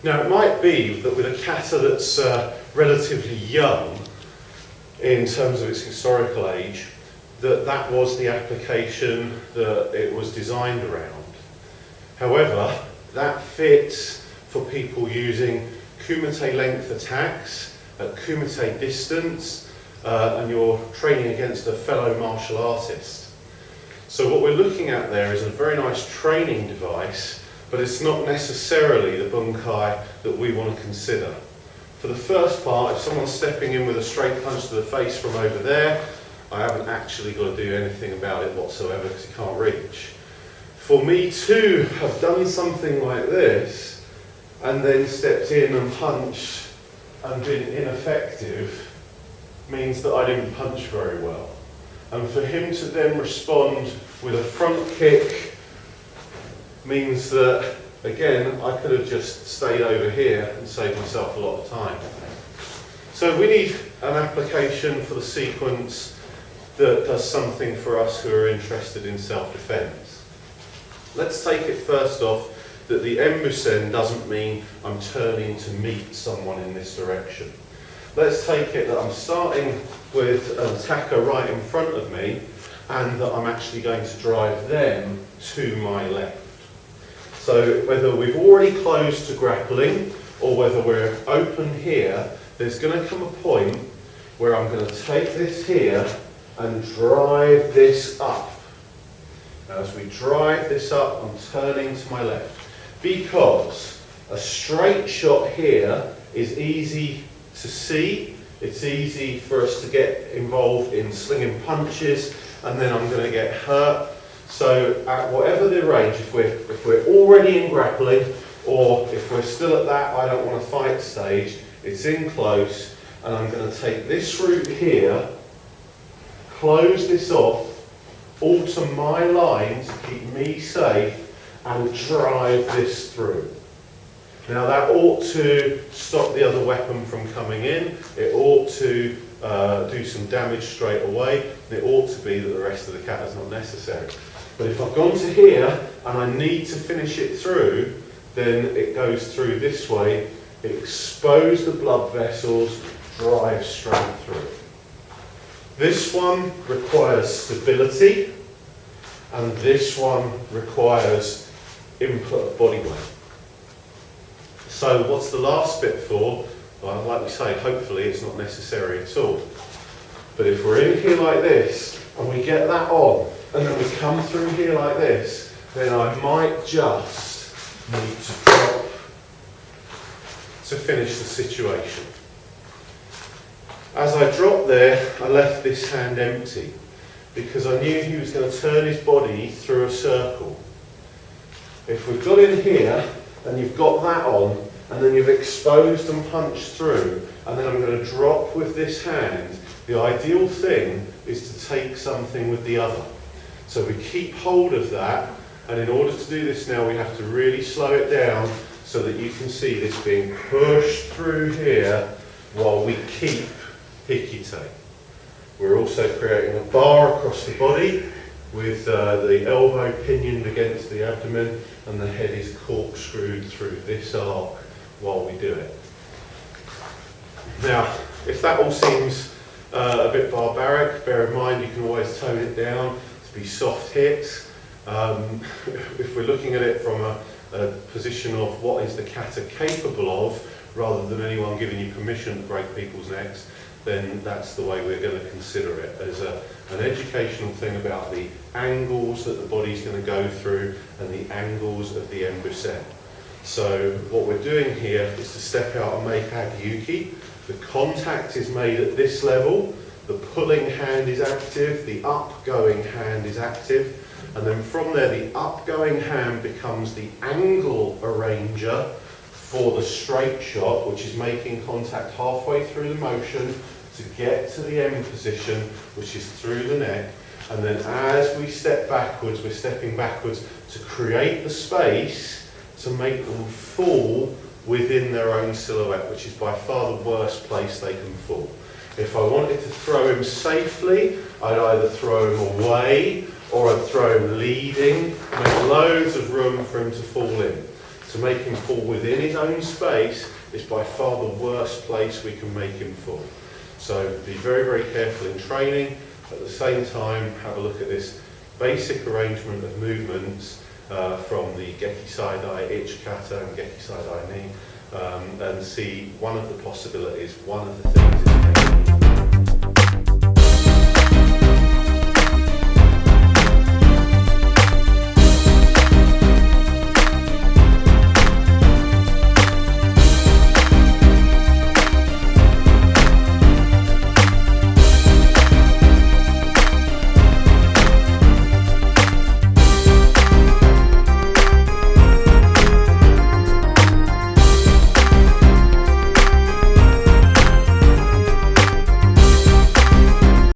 Now it might be that with a kata that's relatively young in terms of its historical age, that was the application that it was designed around. However, that fits for people using kumite length attacks at kumite distance, and you're training against a fellow martial artist. So what we're looking at there is a very nice training device, but it's not necessarily the bunkai that we want to consider. For the first part, if someone's stepping in with a straight punch to the face from over there, I haven't actually got to do anything about it whatsoever because he can't reach. For me to have done something like this and then stepped in and punched and been ineffective means that I didn't punch very well. And for him to then respond with a front kick means that, again, I could have just stayed over here and saved myself a lot of time. So we need an application for the sequence that does something for us who are interested in self-defense. Let's take it first off that the embusen doesn't mean I'm turning to meet someone in this direction. Let's take it that I'm starting with an attacker right in front of me and that I'm actually going to drive them to my left. So whether we've already closed to grappling or whether we're open here, there's going to come a point where I'm going to take this here and drive this up. Now as we drive this up, I'm turning to my left because a straight shot here is easy to see. It's easy for us to get involved in slinging punches and then I'm going to get hurt. So at whatever the range, if we're already in grappling or if we're still at that I don't want to fight stage, it's in close and I'm going to take this route here, close this off, alter my line to keep me safe and drive this through. Now that ought to stop the other weapon from coming in, it ought to do some damage straight away, it ought to be that the rest of the kata is not necessary. But if I've gone to here and I need to finish it through, then it goes through this way, expose the blood vessels, drive straight through. This one requires stability and this one requires input of body weight. So what's the last bit for? Well, like we say, hopefully it's not necessary at all. But if we're in here like this and we get that on and then we come through here like this, then I might just need to drop to finish the situation. As I dropped there, I left this hand empty because I knew he was going to turn his body through a circle. If we've got in here and you've got that on and then you've exposed and punched through and then I'm going to drop with this hand, the ideal thing is to take something with the other. So we keep hold of that, and in order to do this now we have to really slow it down so that you can see this being pushed through here while we keep gekisai. We're also creating a bar across the body with the elbow pinioned against the abdomen and the head is corkscrewed through this arc while we do it. Now, if that all seems a bit barbaric, bear in mind you can always tone it down to be soft hits. If we're looking at it from a position of what is the kata capable of, rather than anyone giving you permission to break people's necks, then that's the way we're going to consider it, as an educational thing about the angles that the body's going to go through and the angles of the embusen. So what we're doing here is to step out and make agyuki. The contact is made at this level, the pulling hand is active, the upgoing hand is active, and then from there the upgoing hand becomes the angle arranger for the straight shot, which is making contact halfway through the motion to get to the end position, which is through the neck. And then as we step backwards, we're stepping backwards to create the space to make them fall within their own silhouette, which is by far the worst place they can fall. If I wanted to throw him safely, I'd either throw him away or I'd throw him leading, make loads of room for him to fall in. To make him fall within his own space is by far the worst place we can make him fall. So be very, very careful in training. At the same time, have a look at this basic arrangement of movements from the gekisai dai ichi kata and gekisai dai ni, and see one of the possibilities, one of the things.